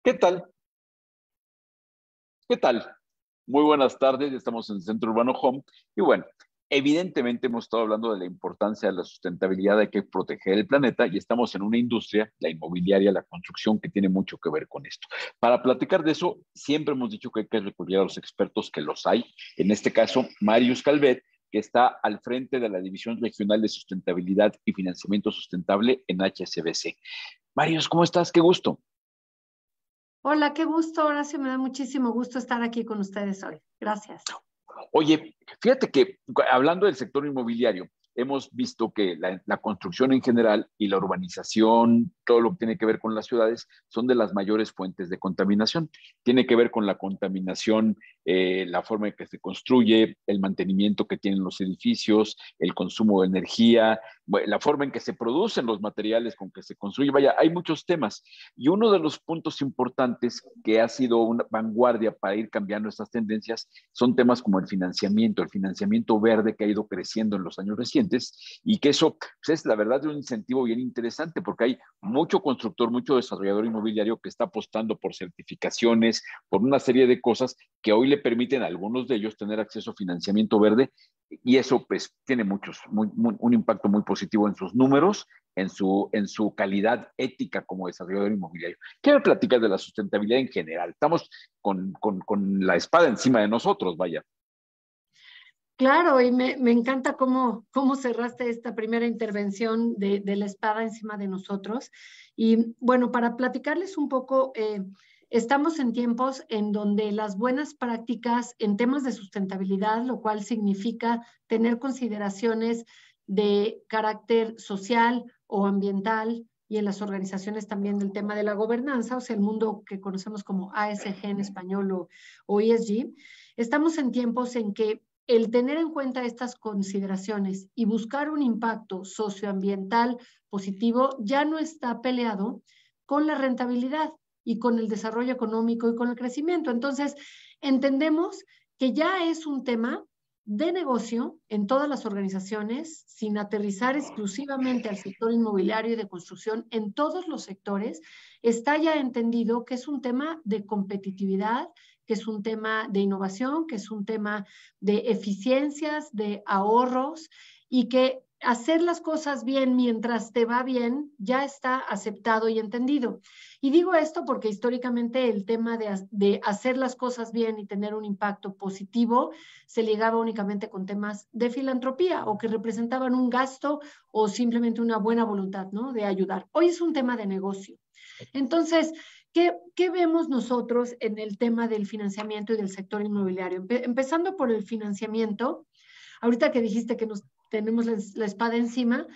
¿Qué tal? ¿Qué tal? Muy buenas tardes, estamos en Centro Urbano Home y bueno, evidentemente hemos estado hablando de la importancia de la sustentabilidad, hay que proteger el planeta y estamos en una industria, la inmobiliaria, la construcción, que tiene mucho que ver con esto. Para platicar de eso, siempre hemos dicho que hay que recurrir a los expertos, que los hay. En este caso, Marius Calvet, que está al frente de la División Regional de Sustentabilidad y Financiamiento Sustentable en HSBC. Marius, ¿cómo estás? Qué gusto. Hola, qué gusto, Horacio. Me da muchísimo gusto estar aquí con ustedes hoy. Gracias. Oye, fíjate que hablando del sector inmobiliario, hemos visto que la construcción en general y la urbanización, todo lo que tiene que ver con las ciudades, son de las mayores fuentes de contaminación. Tiene que ver con la contaminación, la forma en que se construye, el mantenimiento que tienen los edificios, el consumo de energía, la forma en que se producen los materiales con que se construye. Vaya, hay muchos temas. Y uno de los puntos importantes que ha sido una vanguardia para ir cambiando estas tendencias son temas como el financiamiento verde que ha ido creciendo en los años recientes y que eso pues, es la verdad de un incentivo bien interesante porque hay mucho constructor, mucho desarrollador inmobiliario que está apostando por certificaciones, por una serie de cosas que hoy le permiten a algunos de ellos tener acceso a financiamiento verde y eso pues tiene un impacto muy positivo en sus números, en su calidad ética como desarrollador inmobiliario. ¿Qué me platicas de la sustentabilidad en general? Estamos con la espada encima de nosotros, vaya. Claro, y me encanta cómo cerraste esta primera intervención de la espada encima de nosotros. Y bueno, para platicarles un poco, estamos en tiempos en donde las buenas prácticas en temas de sustentabilidad, lo cual significa tener consideraciones de carácter social o ambiental, y en las organizaciones también del tema de la gobernanza, o sea, el mundo que conocemos como ASG en español o ESG, estamos en tiempos en que el tener en cuenta estas consideraciones y buscar un impacto socioambiental positivo ya no está peleado con la rentabilidad y con el desarrollo económico y con el crecimiento. Entonces, entendemos que ya es un tema de negocio en todas las organizaciones, sin aterrizar exclusivamente al sector inmobiliario y de construcción, en todos los sectores, está ya entendido que es un tema de competitividad, que es un tema de innovación, que es un tema de eficiencias, de ahorros, y que hacer las cosas bien mientras te va bien ya está aceptado y entendido. Y digo esto porque históricamente el tema de hacer las cosas bien y tener un impacto positivo se ligaba únicamente con temas de filantropía o que representaban un gasto o simplemente una buena voluntad, ¿no?, de ayudar. Hoy es un tema de negocio. Entonces, ¿qué vemos nosotros en el tema del financiamiento y del sector inmobiliario? Empezando por el financiamiento, ahorita que dijiste que nos tenemos la espada encima,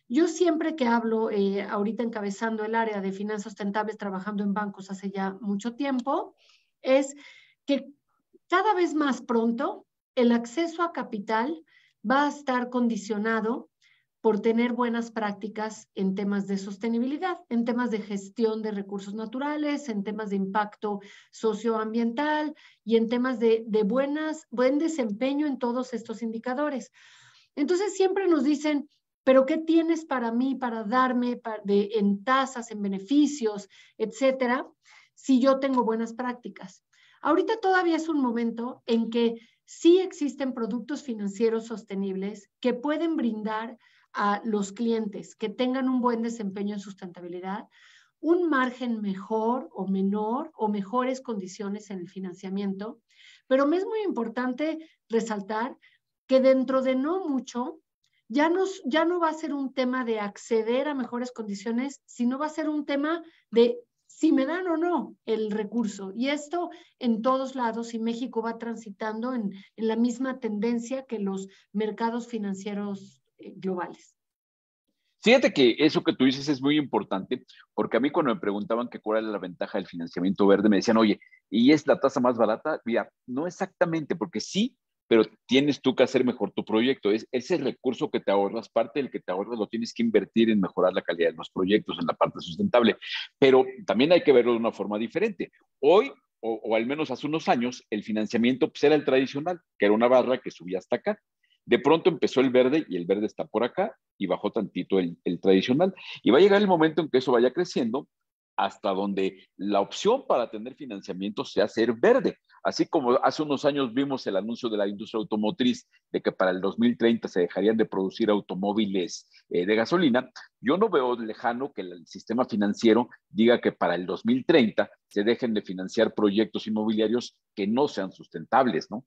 yo siempre que hablo, ahorita encabezando el área de finanzas sustentables, trabajando en bancos hace ya mucho tiempo, es que cada vez más pronto el acceso a capital va a estar condicionado por tener buenas prácticas en temas de sostenibilidad, en temas de gestión de recursos naturales, en temas de impacto socioambiental y en temas de buen desempeño en todos estos indicadores. Entonces siempre nos dicen, pero ¿qué tienes para mí, para darme en tasas, en beneficios, etcétera, si yo tengo buenas prácticas? Ahorita todavía es un momento en que sí existen productos financieros sostenibles que pueden brindar a los clientes que tengan un buen desempeño en sustentabilidad un margen mejor o menor o mejores condiciones en el financiamiento, pero me es muy importante resaltar que dentro de no mucho ya no va a ser un tema de acceder a mejores condiciones, sino va a ser un tema de si me dan o no el recurso. Y esto en todos lados, y México va transitando en la misma tendencia que los mercados financieros globales. Fíjate que eso que tú dices es muy importante, porque a mí cuando me preguntaban que cuál era la ventaja del financiamiento verde, me decían, oye, ¿y es la tasa más barata? Mira, no exactamente, porque sí, pero tienes tú que hacer mejor tu proyecto. Es ese recurso que te ahorras, parte del que te ahorras lo tienes que invertir en mejorar la calidad de los proyectos, en la parte sustentable. Pero también hay que verlo de una forma diferente. Hoy, o al menos hace unos años, el financiamiento pues, era el tradicional, que era una barra que subía hasta acá. De pronto empezó el verde y el verde está por acá y bajó tantito el tradicional. Y va a llegar el momento en que eso vaya creciendo hasta donde la opción para tener financiamiento sea ser verde. Así como hace unos años vimos el anuncio de la industria automotriz de que para el 2030 se dejarían de producir automóviles de gasolina, yo no veo lejano que el sistema financiero diga que para el 2030 se dejen de financiar proyectos inmobiliarios que no sean sustentables, ¿no?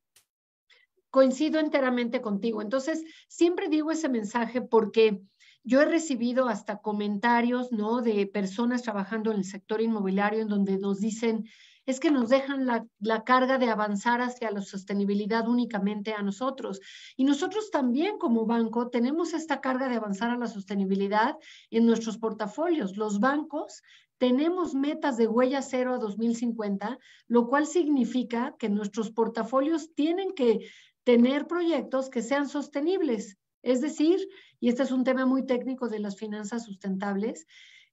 Coincido enteramente contigo. Entonces, siempre digo ese mensaje porque yo he recibido hasta comentarios, ¿no?, de personas trabajando en el sector inmobiliario en donde nos dicen, es que nos dejan la carga de avanzar hacia la sostenibilidad únicamente a nosotros. Y nosotros también como banco tenemos esta carga de avanzar a la sostenibilidad en nuestros portafolios. Los bancos tenemos metas de huella cero a 2050, lo cual significa que nuestros portafolios tienen que tener proyectos que sean sostenibles. Es decir, y este es un tema muy técnico de las finanzas sustentables,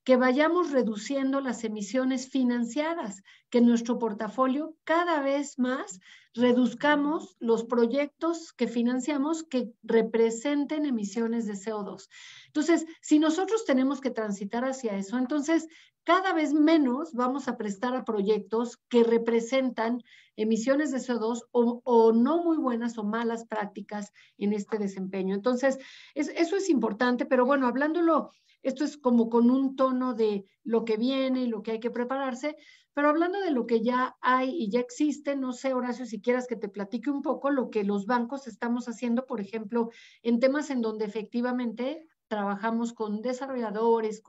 que vayamos reduciendo las emisiones financiadas, que en nuestro portafolio cada vez más reduzcamos los proyectos que financiamos que representen emisiones de CO2. Entonces, si nosotros tenemos que transitar hacia eso, entonces cada vez menos vamos a prestar a proyectos que representan emisiones de CO2 o no muy buenas o malas prácticas en este desempeño. Entonces, eso es importante, pero bueno, hablándolo, esto es como con un tono de lo que viene y lo que hay que prepararse, pero hablando de lo que ya hay y ya existe, no sé, Horacio, si quieras que te platique un poco lo que los bancos estamos haciendo, por ejemplo, en temas en donde efectivamente trabajamos con desarrolladores,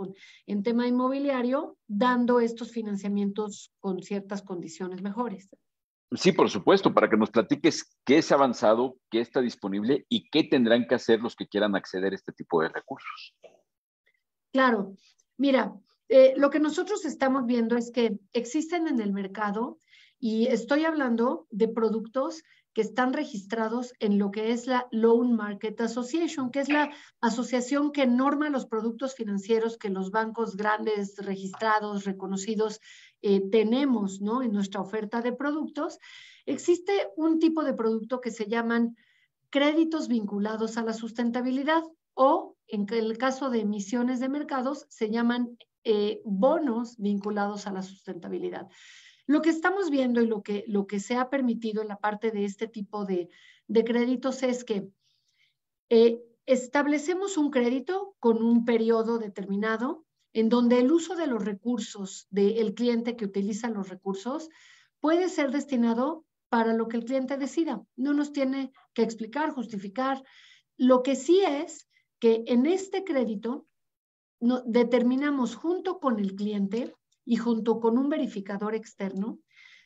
en tema inmobiliario, dando estos financiamientos con ciertas condiciones mejores. Sí, por supuesto, para que nos platiques qué es avanzado, qué está disponible y qué tendrán que hacer los que quieran acceder a este tipo de recursos. Claro, mira, lo que nosotros estamos viendo es que existen en el mercado, y estoy hablando de productos que están registrados en lo que es la Loan Market Association, que es la asociación que norma los productos financieros que los bancos grandes, registrados, reconocidos, tenemos, ¿no?, en nuestra oferta de productos. Existe un tipo de producto que se llaman créditos vinculados a la sustentabilidad, o en el caso de emisiones de mercados se llaman bonos vinculados a la sustentabilidad. Lo que estamos viendo y lo que se ha permitido en la parte de este tipo de créditos es que establecemos un crédito con un periodo determinado en donde el uso de los recursos del cliente que utiliza los recursos puede ser destinado para lo que el cliente decida. No nos tiene que explicar, justificar. Lo que sí es que en este crédito determinamos junto con el cliente y junto con un verificador externo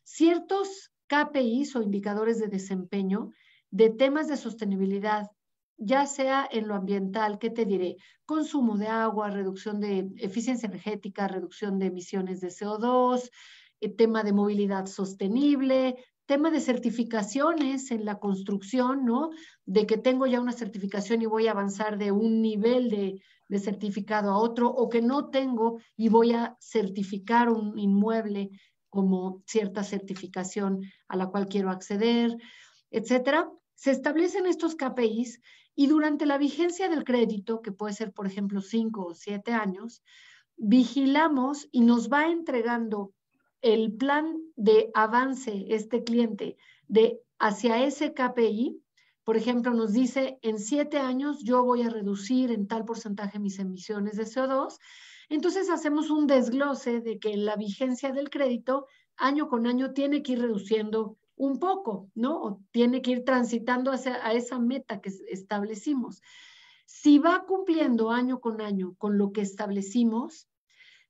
ciertos KPIs o indicadores de desempeño de temas de sostenibilidad, ya sea en lo ambiental, ¿qué te diré? Consumo de agua, reducción de eficiencia energética, reducción de emisiones de CO2, tema de movilidad sostenible, tema de certificaciones en la construcción, ¿no? De que tengo ya una certificación y voy a avanzar de un nivel de certificado a otro, o que no tengo y voy a certificar un inmueble como cierta certificación a la cual quiero acceder, etcétera. Se establecen estos KPIs y durante la vigencia del crédito, que puede ser, por ejemplo, 5 o 7 años, vigilamos y nos va entregando el plan de avance este cliente hacia ese KPI. Por ejemplo, nos dice, en 7 años yo voy a reducir en tal porcentaje mis emisiones de CO2. Entonces hacemos un desglose de que la vigencia del crédito año con año tiene que ir reduciendo un poco, ¿no? O tiene que ir transitando a esa meta que establecimos. Si va cumpliendo año con lo que establecimos,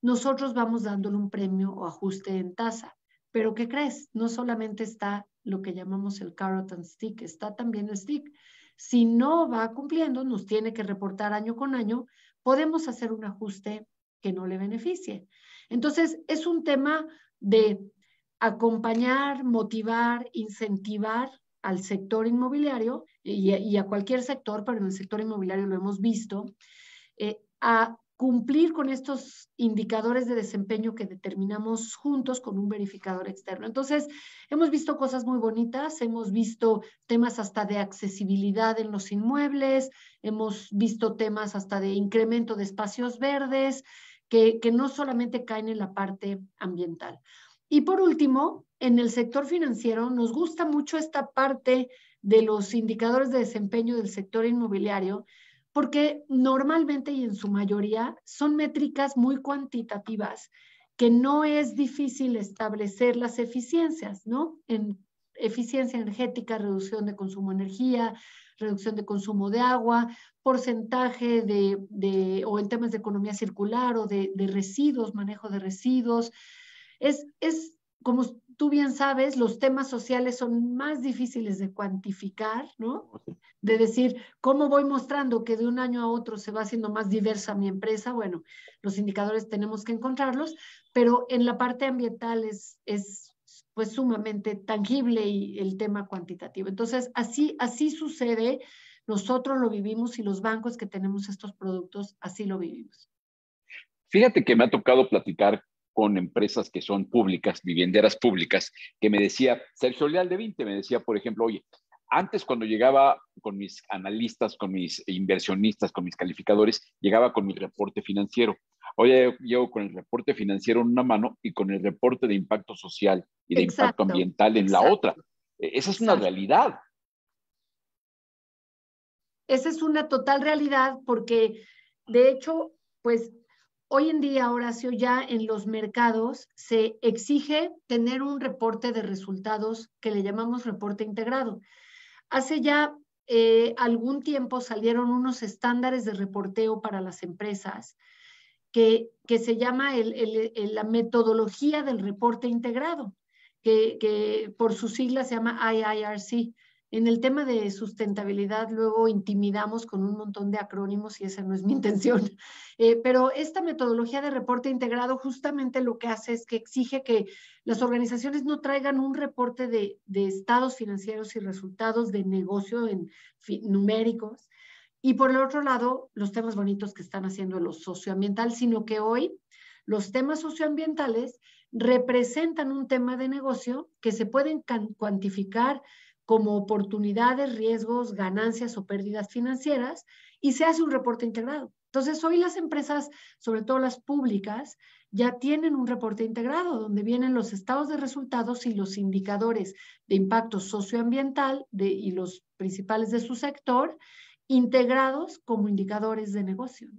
nosotros vamos dándole un premio o ajuste en tasa. Pero ¿qué crees? No solamente está lo que llamamos el carrot and stick, está también el stick. Si no va cumpliendo, nos tiene que reportar año con año, podemos hacer un ajuste que no le beneficie. Entonces, es un tema de acompañar, motivar, incentivar al sector inmobiliario y a cualquier sector, pero en el sector inmobiliario lo hemos visto, a cumplir con estos indicadores de desempeño que determinamos juntos con un verificador externo. Entonces, hemos visto cosas muy bonitas, hemos visto temas hasta de accesibilidad en los inmuebles, hemos visto temas hasta de incremento de espacios verdes, que no solamente caen en la parte ambiental. Y por último, en el sector financiero nos gusta mucho esta parte de los indicadores de desempeño del sector inmobiliario, porque normalmente y en su mayoría son métricas muy cuantitativas, que no es difícil establecer las eficiencias, ¿no? En eficiencia energética, reducción de consumo de energía, reducción de consumo de agua, porcentaje o en temas de economía circular o de residuos, manejo de residuos. Como tú bien sabes, los temas sociales son más difíciles de cuantificar, ¿no? De decir, ¿cómo voy mostrando que de un año a otro se va haciendo más diversa mi empresa? Bueno, los indicadores tenemos que encontrarlos, pero en la parte ambiental es pues sumamente tangible y el tema cuantitativo. Entonces, así sucede, nosotros lo vivimos y los bancos que tenemos estos productos, así lo vivimos. Fíjate que me ha tocado platicar con empresas que son públicas, vivienderas públicas, que me decía, Sergio Leal de 20, me decía, por ejemplo, oye, antes cuando llegaba con mis analistas, con mis inversionistas, con mis calificadores, llegaba con mi reporte financiero. Oye, llego con el reporte financiero en una mano y con el reporte de impacto social y de impacto ambiental en la otra. Esa es una realidad. Esa es una total realidad porque, de hecho, pues hoy en día, Horacio, ya en los mercados se exige tener un reporte de resultados que le llamamos reporte integrado. Hace ya algún tiempo salieron unos estándares de reporteo para las empresas que se llama la metodología del reporte integrado, que por sus siglas se llama IIRC. En el tema de sustentabilidad luego intimidamos con un montón de acrónimos y esa no es mi intención. Pero esta metodología de reporte integrado justamente lo que hace es que exige que las organizaciones no traigan un reporte de estados financieros y resultados de negocio numéricos, y por el otro lado, los temas bonitos que están haciendo lo socioambiental, sino que hoy los temas socioambientales representan un tema de negocio que se pueden cuantificar como oportunidades, riesgos, ganancias o pérdidas financieras, y se hace un reporte integrado. Entonces, hoy las empresas, sobre todo las públicas, ya tienen un reporte integrado donde vienen los estados de resultados y los indicadores de impacto socioambiental y los principales de su sector, integrados como indicadores de negocio.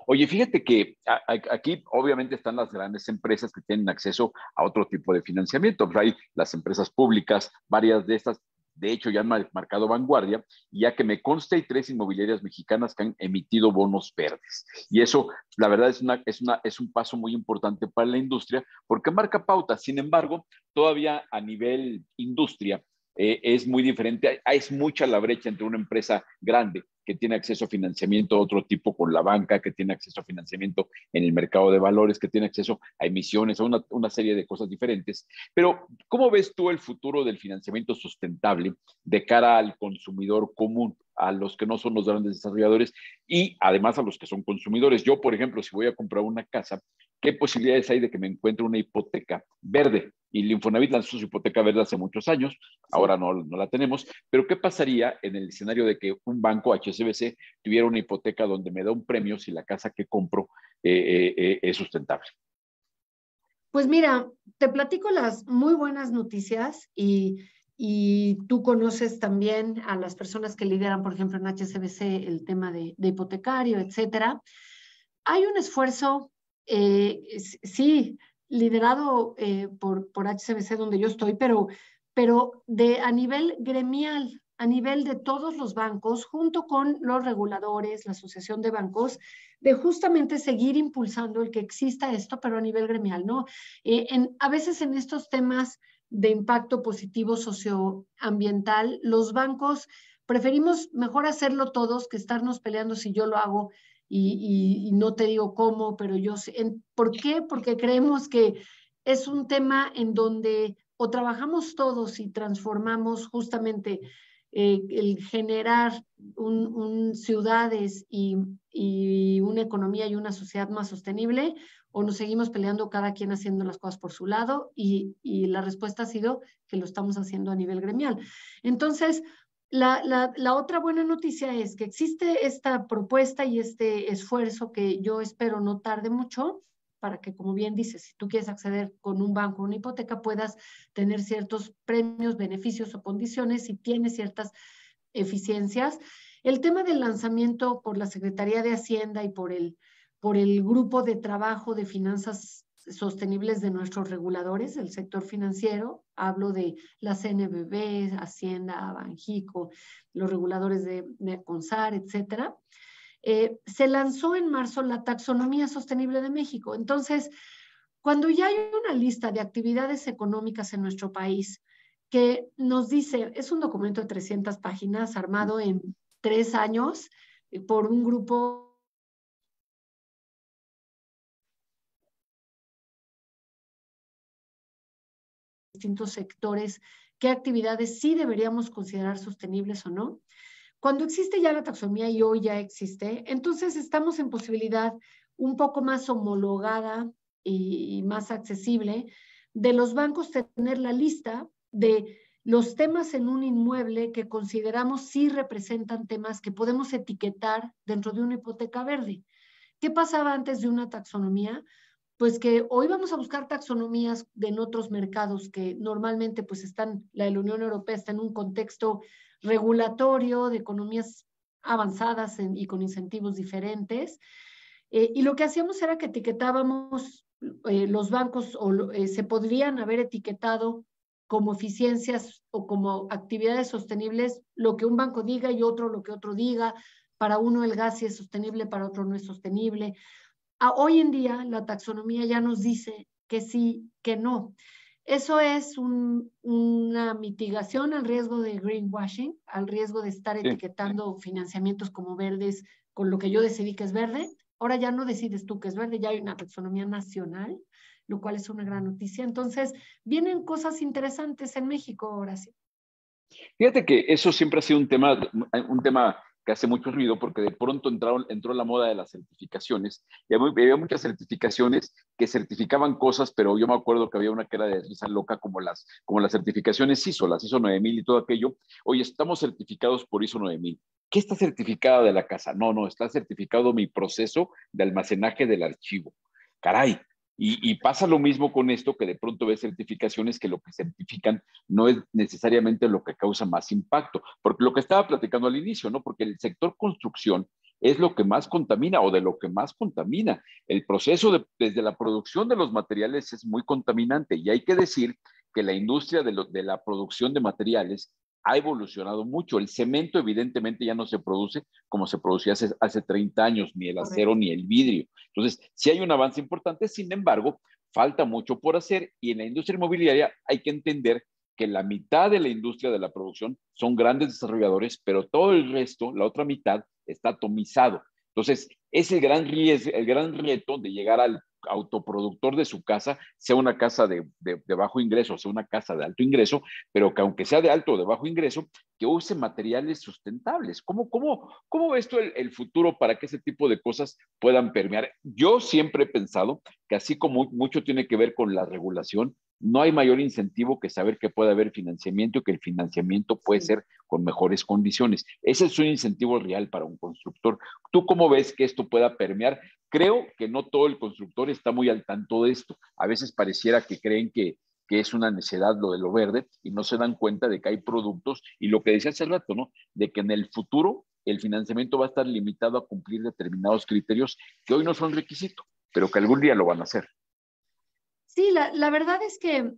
Oye, fíjate que aquí obviamente están las grandes empresas que tienen acceso a otro tipo de financiamiento. Pues hay las empresas públicas, varias de estas, de hecho, ya han marcado vanguardia, ya que me consta hay 3 inmobiliarias mexicanas que han emitido bonos verdes. Y eso, la verdad, es un paso muy importante para la industria porque marca pauta. Sin embargo, todavía a nivel industria, es muy diferente. Es mucha la brecha entre una empresa grande que tiene acceso a financiamiento de otro tipo con la banca, que tiene acceso a financiamiento en el mercado de valores, que tiene acceso a emisiones, a una serie de cosas diferentes. Pero, ¿cómo ves tú el futuro del financiamiento sustentable de cara al consumidor común, a los que no son los grandes desarrolladores y además a los que son consumidores? Yo, por ejemplo, si voy a comprar una casa, ¿qué posibilidades hay de que me encuentre una hipoteca verde? Y el Infonavit lanzó su hipoteca verde hace muchos años, ahora no la tenemos, pero ¿qué pasaría en el escenario de que un banco HSBC tuviera una hipoteca donde me da un premio si la casa que compro es sustentable? Pues mira, te platico las muy buenas noticias y tú conoces también a las personas que lideran, por ejemplo, en HSBC el tema de hipotecario, etcétera. Hay un esfuerzo, sí, liderado por HSBC, donde yo estoy, pero a nivel gremial, a nivel de todos los bancos, junto con los reguladores, la Asociación de Bancos, de justamente seguir impulsando el que exista esto, pero a nivel gremial, ¿no? A veces en estos temas de impacto positivo socioambiental, los bancos preferimos mejor hacerlo todos que estarnos peleando si yo lo hago y no te digo cómo, pero yo sé. ¿Por qué? Porque creemos que es un tema en donde o trabajamos todos y transformamos justamente el generar ciudades y una economía y una sociedad más sostenible, o nos seguimos peleando cada quien haciendo las cosas por su lado, y la respuesta ha sido que lo estamos haciendo a nivel gremial. Entonces, La otra buena noticia es que existe esta propuesta y este esfuerzo que yo espero no tarde mucho para que, como bien dices, si tú quieres acceder con un banco a una hipoteca, puedas tener ciertos premios, beneficios o condiciones si tienes ciertas eficiencias. El tema del lanzamiento por la Secretaría de Hacienda y por el grupo de trabajo de finanzas sostenibles de nuestros reguladores del sector financiero, hablo de la CNBV, Hacienda, Banjico, los reguladores de CONSAR, etcétera. Se lanzó en marzo la taxonomía sostenible de México. Entonces, cuando ya hay una lista de actividades económicas en nuestro país que nos dice, es un documento de 300 páginas armado en 3 años por un grupo de distintos sectores, qué actividades sí deberíamos considerar sostenibles o no. Cuando existe ya la taxonomía y hoy ya existe, entonces estamos en posibilidad un poco más homologada y más accesible de los bancos tener la lista de los temas en un inmueble que consideramos sí representan temas que podemos etiquetar dentro de una hipoteca verde. ¿Qué pasaba antes de una taxonomía? Pues que hoy vamos a buscar taxonomías en otros mercados que normalmente pues están, la de la Unión Europea está en un contexto regulatorio de economías avanzadas y con incentivos diferentes. Y lo que hacíamos era que etiquetábamos los bancos se podrían haber etiquetado como eficiencias o como actividades sostenibles lo que un banco diga y otro lo que otro diga. Para uno el gas sí es sostenible, para otro no es sostenible. Hoy en día la taxonomía ya nos dice que sí, que no. Eso es una mitigación al riesgo de greenwashing, al riesgo de estar etiquetando financiamientos como verdes con lo que yo decidí que es verde. Ahora ya no decides tú que es verde, ya hay una taxonomía nacional, lo cual es una gran noticia. Entonces, vienen cosas interesantes en México ahora sí. Fíjate que eso siempre ha sido un tema que hace mucho ruido porque de pronto entró la moda de las certificaciones y había muchas certificaciones que certificaban cosas, pero yo me acuerdo que había una que era de risa loca como las certificaciones ISO, las ISO 9000 y todo aquello. Oye, estamos certificados por ISO 9000. ¿Qué está certificada de la casa? No, está certificado mi proceso de almacenaje del archivo. Caray. Y pasa lo mismo con esto, que de pronto ves certificaciones que lo que certifican no es necesariamente lo que causa más impacto, porque lo que estaba platicando al inicio, ¿no? Porque el sector construcción es lo que más contamina o de lo que más contamina. El proceso desde la producción de los materiales es muy contaminante y hay que decir que la industria de la producción de materiales ha evolucionado mucho. El cemento evidentemente ya no se produce como se producía hace 30 años, ni el acero ni el vidrio. Entonces, sí hay un avance importante, sin embargo, falta mucho por hacer y en la industria inmobiliaria hay que entender que la mitad de la industria de la producción son grandes desarrolladores, pero todo el resto, la otra mitad, está atomizado. Entonces, es el gran reto de llegar al autoproductor de su casa, sea una casa de bajo ingreso, sea una casa de alto ingreso, pero que aunque sea de alto o de bajo ingreso, que use materiales sustentables. ¿Cómo ves tú el futuro para que ese tipo de cosas puedan permear? Yo siempre he pensado que así como mucho tiene que ver con la regulación, no hay mayor incentivo que saber que puede haber financiamiento y que el financiamiento puede ser con mejores condiciones. Ese es un incentivo real para un constructor. ¿Tú cómo ves que esto pueda permear? Creo que no todo el constructor está muy al tanto de esto. A veces pareciera que creen que es una necedad lo de lo verde y no se dan cuenta de que hay productos y lo que decía hace rato, ¿no? De que en el futuro el financiamiento va a estar limitado a cumplir determinados criterios que hoy no son requisito, pero que algún día lo van a hacer. Sí, la verdad es que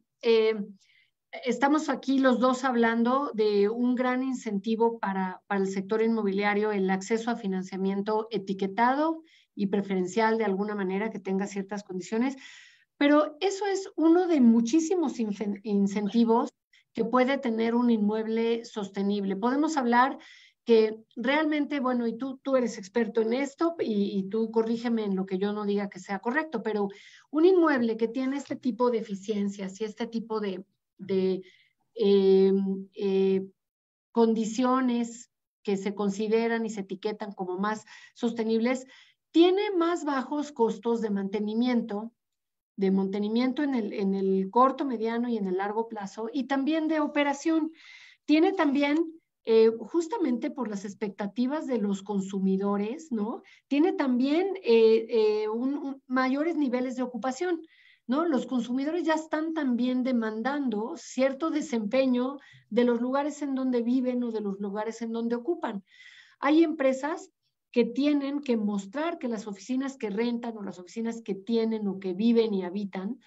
estamos aquí los dos hablando de un gran incentivo para el sector inmobiliario, el acceso a financiamiento etiquetado y preferencial de alguna manera que tenga ciertas condiciones, pero eso es uno de muchísimos incentivos que puede tener un inmueble sostenible. Podemos hablar que realmente, bueno, y tú eres experto en esto y tú corrígeme en lo que yo no diga que sea correcto, pero un inmueble que tiene este tipo de eficiencias y este tipo de eh, eh, condiciones que se consideran y se etiquetan como más sostenibles, tiene más bajos costos de mantenimiento en el corto, mediano y en el largo plazo, y también de operación. Tiene también justamente por las expectativas de los consumidores, ¿no? Tiene también mayores niveles de ocupación, ¿no? Los consumidores ya están también demandando cierto desempeño de los lugares en donde viven o de los lugares en donde ocupan. Hay empresas que tienen que mostrar que las oficinas que rentan o las oficinas que tienen o que viven y habitan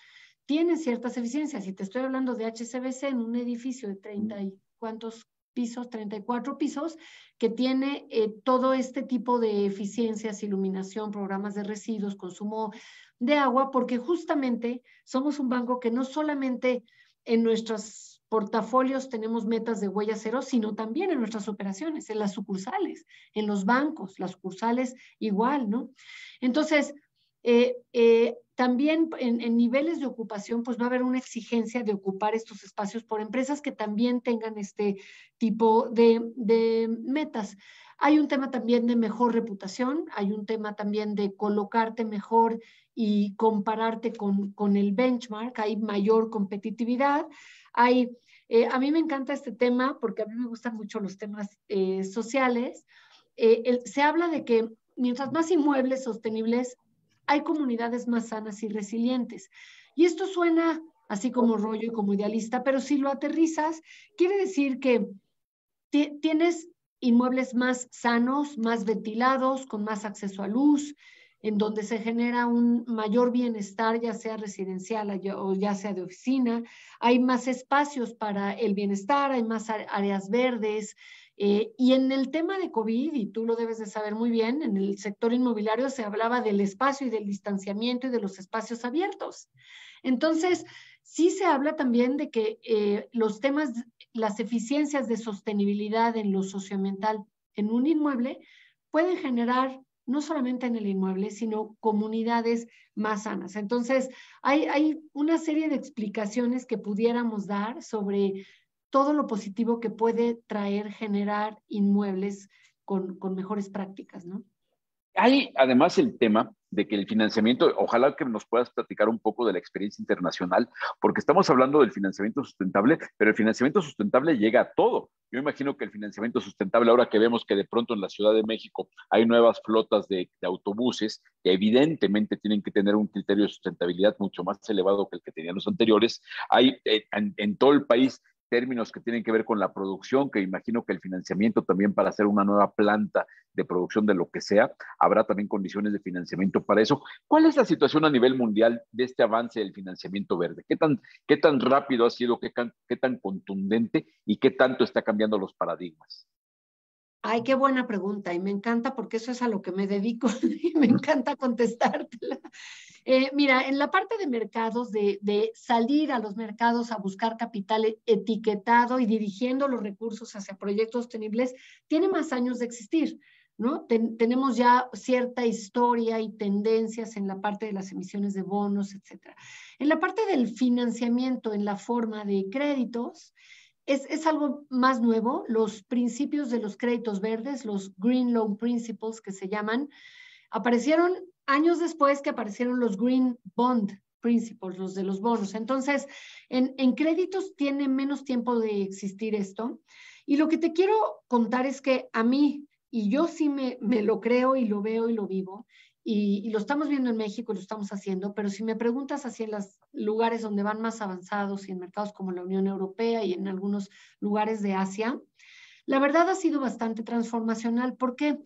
tienen ciertas eficiencias. Y te estoy hablando de HSBC en un edificio de 30 y cuántos pisos, 34 pisos, que tiene todo este tipo de eficiencias, iluminación, programas de residuos, consumo de agua, porque justamente somos un banco que no solamente en nuestros portafolios tenemos metas de huella cero, sino también en nuestras operaciones, en las sucursales, en los bancos, las sucursales igual, ¿no? Entonces, también en niveles de ocupación, pues va a haber una exigencia de ocupar estos espacios por empresas que también tengan este tipo de metas. Hay un tema también de mejor reputación, hay un tema también de colocarte mejor y compararte con el benchmark, hay mayor competitividad, a mí me encanta este tema porque a mí me gustan mucho los temas sociales. Se habla de que mientras más inmuebles sostenibles, hay comunidades más sanas y resilientes. Y esto suena así como rollo y como idealista, pero si lo aterrizas, quiere decir que tienes inmuebles más sanos, más ventilados, con más acceso a luz, en donde se genera un mayor bienestar, ya sea residencial o ya sea de oficina. Hay más espacios para el bienestar, hay más áreas verdes. Y en el tema de COVID, y tú lo debes de saber muy bien, en el sector inmobiliario se hablaba del espacio y del distanciamiento y de los espacios abiertos. Entonces, sí se habla también de que los temas, las eficiencias de sostenibilidad en lo socioambiental en un inmueble pueden generar no solamente en el inmueble, sino comunidades más sanas. Entonces, hay una serie de explicaciones que pudiéramos dar sobre todo lo positivo que puede traer, generar inmuebles con mejores prácticas, ¿no? Hay además el tema de que el financiamiento, ojalá que nos puedas platicar un poco de la experiencia internacional, porque estamos hablando del financiamiento sustentable, pero el financiamiento sustentable llega a todo. Yo imagino que el financiamiento sustentable, ahora que vemos que de pronto en la Ciudad de México hay nuevas flotas de autobuses que evidentemente tienen que tener un criterio de sustentabilidad mucho más elevado que el que tenían los anteriores, hay en todo el país términos que tienen que ver con la producción, que imagino que el financiamiento también para hacer una nueva planta de producción de lo que sea, habrá también condiciones de financiamiento para eso. ¿Cuál es la situación a nivel mundial de este avance del financiamiento verde? ¿Qué tan rápido ha sido, qué tan contundente y qué tanto está cambiando los paradigmas? Ay, qué buena pregunta y me encanta porque eso es a lo que me dedico y me encanta contestártela. Mira, en la parte de mercados, de salir a los mercados a buscar capital etiquetado y dirigiendo los recursos hacia proyectos sostenibles, tiene más años de existir, ¿no? Tenemos ya cierta historia y tendencias en la parte de las emisiones de bonos, etcétera. En la parte del financiamiento en la forma de créditos, es algo más nuevo. Los principios de los créditos verdes, los Green Loan Principles que se llaman, aparecieron años después que aparecieron los Green Bond Principles, los de los bonos. Entonces, en créditos tiene menos tiempo de existir esto. Y lo que te quiero contar es que a mí, y yo sí me lo creo y lo veo y lo vivo, y lo estamos viendo en México y lo estamos haciendo, pero si me preguntas así en los lugares donde van más avanzados y en mercados como la Unión Europea y en algunos lugares de Asia, la verdad ha sido bastante transformacional. ¿Por qué?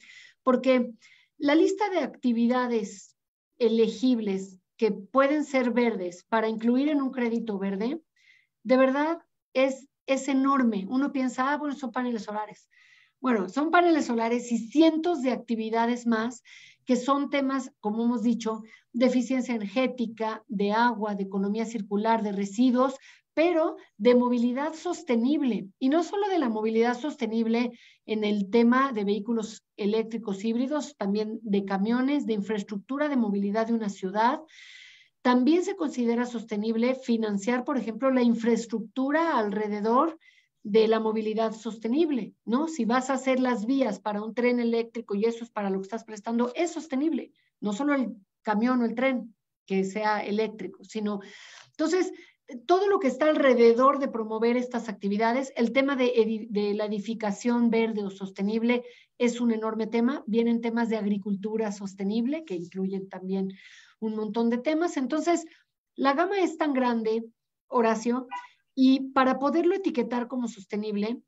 Porque la lista de actividades elegibles que pueden ser verdes para incluir en un crédito verde, de verdad es enorme. Uno piensa, bueno, son paneles solares. Bueno, son paneles solares y cientos de actividades más que son temas, como hemos dicho, de eficiencia energética, de agua, de economía circular, de residuos, pero de movilidad sostenible. Y no solo de la movilidad sostenible en el tema de vehículos eléctricos híbridos, también de camiones, de infraestructura de movilidad de una ciudad. También se considera sostenible financiar, por ejemplo, la infraestructura alrededor de la movilidad sostenible, ¿no? Si vas a hacer las vías para un tren eléctrico y eso es para lo que estás prestando, es sostenible, no solo el camión o el tren que sea eléctrico, sino, entonces, todo lo que está alrededor de promover estas actividades. El tema de la edificación verde o sostenible es un enorme tema. Vienen temas de agricultura sostenible, que incluyen también un montón de temas. Entonces, la gama es tan grande, Horacio, y para poderlo etiquetar como sostenible,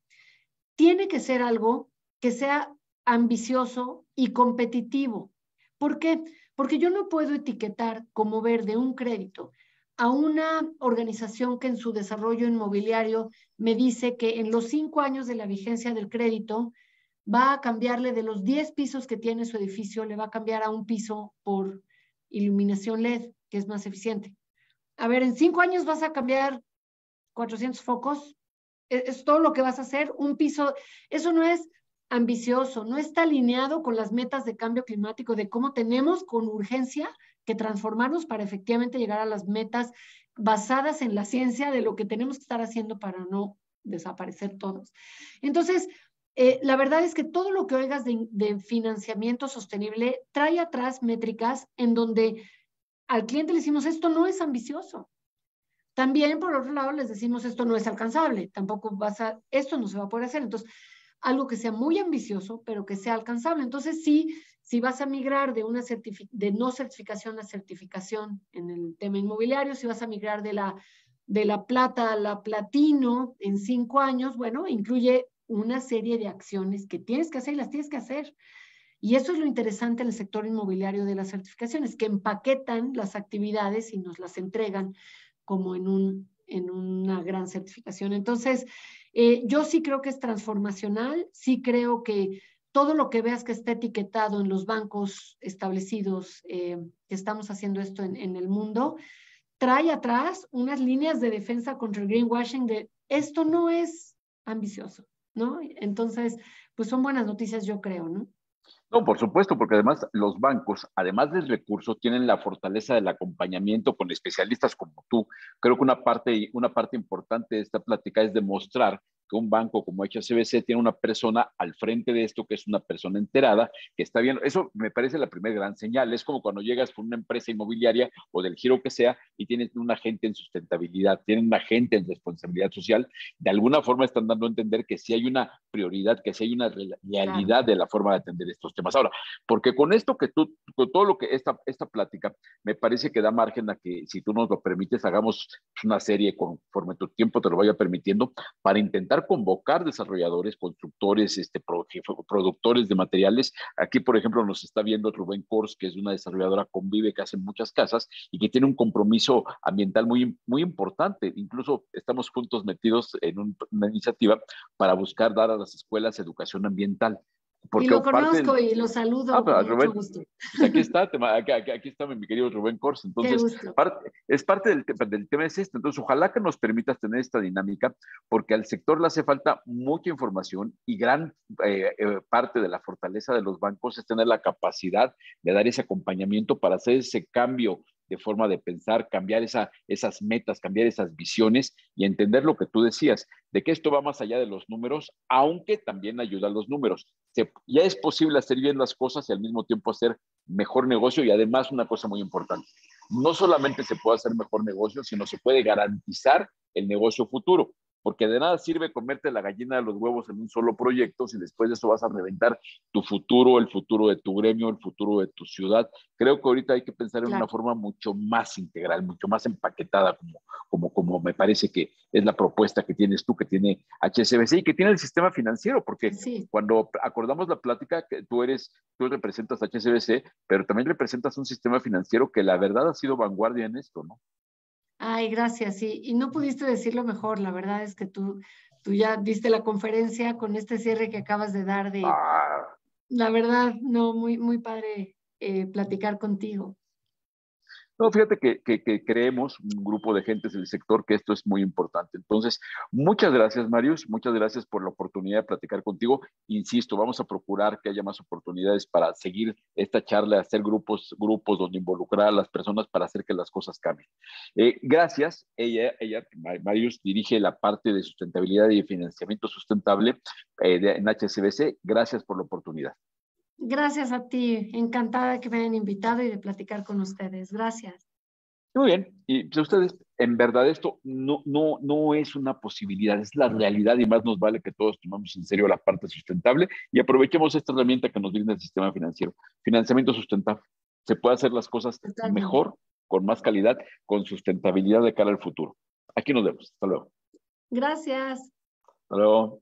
tiene que ser algo que sea ambicioso y competitivo. ¿Por qué? Porque yo no puedo etiquetar como verde un crédito a una organización que en su desarrollo inmobiliario me dice que en los 5 años de la vigencia del crédito va a cambiarle de los 10 pisos que tiene su edificio, le va a cambiar a un piso por iluminación LED, que es más eficiente. A ver, en 5 años vas a cambiar 400 focos, es todo lo que vas a hacer, un piso, eso no es ambicioso, no está alineado con las metas de cambio climático, de cómo tenemos con urgencia que transformarnos para efectivamente llegar a las metas basadas en la ciencia de lo que tenemos que estar haciendo para no desaparecer todos. Entonces, la verdad es que todo lo que oigas de financiamiento sostenible trae atrás métricas en donde al cliente le decimos, esto no es ambicioso. También, por otro lado, les decimos, esto no es alcanzable, tampoco esto no se va a poder hacer. Entonces, algo que sea muy ambicioso, pero que sea alcanzable. Entonces, sí, si vas a migrar de no certificación a certificación en el tema inmobiliario, si vas a migrar de la plata a la platino en 5 años, bueno, incluye una serie de acciones que tienes que hacer y las tienes que hacer. Y eso es lo interesante en el sector inmobiliario de las certificaciones, que empaquetan las actividades y nos las entregan como en una gran certificación. Entonces, yo sí creo que es transformacional, sí creo que todo lo que veas que está etiquetado en los bancos establecidos que estamos haciendo esto en el mundo, trae atrás unas líneas de defensa contra el greenwashing de esto no es ambicioso, ¿no? Entonces, pues son buenas noticias, yo creo, ¿no? No, por supuesto, porque además los bancos, además del recurso, tienen la fortaleza del acompañamiento con especialistas como tú. Creo que una parte importante de esta plática es demostrar que un banco como HSBC tiene una persona al frente de esto, que es una persona enterada, que está bien. Eso me parece la primera gran señal. Es como cuando llegas con una empresa inmobiliaria o del giro que sea y tienes un agente en sustentabilidad, tienen un agente en responsabilidad social. De alguna forma están dando a entender que sí hay una prioridad, que sí hay una realidad Claro. de la forma de atender estos temas. Ahora, porque con esto que tú, con todo lo que esta plática, me parece que da margen a que, si tú nos lo permites, hagamos una serie conforme tu tiempo te lo vaya permitiendo, para intentar convocar desarrolladores, constructores, productores de materiales. Aquí, por ejemplo, nos está viendo Rubén Kors, que es una desarrolladora Convive, que hace muchas casas y que tiene un compromiso ambiental muy, muy importante. Incluso estamos juntos metidos en una iniciativa para buscar dar a las escuelas educación ambiental. Y Porque lo parte conozco del... y lo saludo con mucho Rubén, gusto. pues aquí está, aquí está mi querido Rubén Kors. Qué Entonces, gusto. es parte del tema es esto. Entonces, ojalá que nos permitas tener esta dinámica, porque al sector le hace falta mucha información y gran parte de la fortaleza de los bancos es tener la capacidad de dar ese acompañamiento para hacer ese cambio de forma de pensar, cambiar esas metas, cambiar esas visiones y entender lo que tú decías, de que esto va más allá de los números, aunque también ayuda a los números. Ya es posible hacer bien las cosas y al mismo tiempo hacer mejor negocio, y además una cosa muy importante, no solamente se puede hacer mejor negocio, sino se puede garantizar el negocio futuro, porque de nada sirve comerte la gallina de los huevos en un solo proyecto si después de eso vas a reventar tu futuro, el futuro de tu gremio, el futuro de tu ciudad. Creo que ahorita hay que pensar en una Claro. forma mucho más integral, mucho más empaquetada, como me parece que es la propuesta que tienes tú, que tiene HSBC y que tiene el sistema financiero, porque Sí. cuando acordamos la plática, que tú representas a HSBC, pero también representas un sistema financiero que la verdad ha sido vanguardia en esto, ¿no? Ay, gracias. Y no pudiste decirlo mejor. La verdad es que tú ya diste la conferencia con este cierre que acabas de dar de, Ah, la verdad, no, muy, muy padre platicar contigo. no, fíjate que creemos, un grupo de gentes del sector, que esto es muy importante. Entonces, muchas gracias, Marius, muchas gracias por la oportunidad de platicar contigo. Insisto, vamos a procurar que haya más oportunidades para seguir esta charla, hacer grupos donde involucrar a las personas para hacer que las cosas cambien. Gracias, Marius, dirige la parte de sustentabilidad y financiamiento sustentable en HSBC. Gracias por la oportunidad. Gracias a ti. Encantada de que me hayan invitado y de platicar con ustedes. Gracias. Muy bien, y pues, ustedes, en verdad esto no es una posibilidad, es la realidad y más nos vale que todos tomemos en serio la parte sustentable y aprovechemos esta herramienta que nos brinda el sistema financiero. Financiamiento sustentable. Se puede hacer las cosas Totalmente. mejor, con más calidad, con sustentabilidad de cara al futuro. Aquí nos vemos. Hasta luego. Gracias. Hasta luego.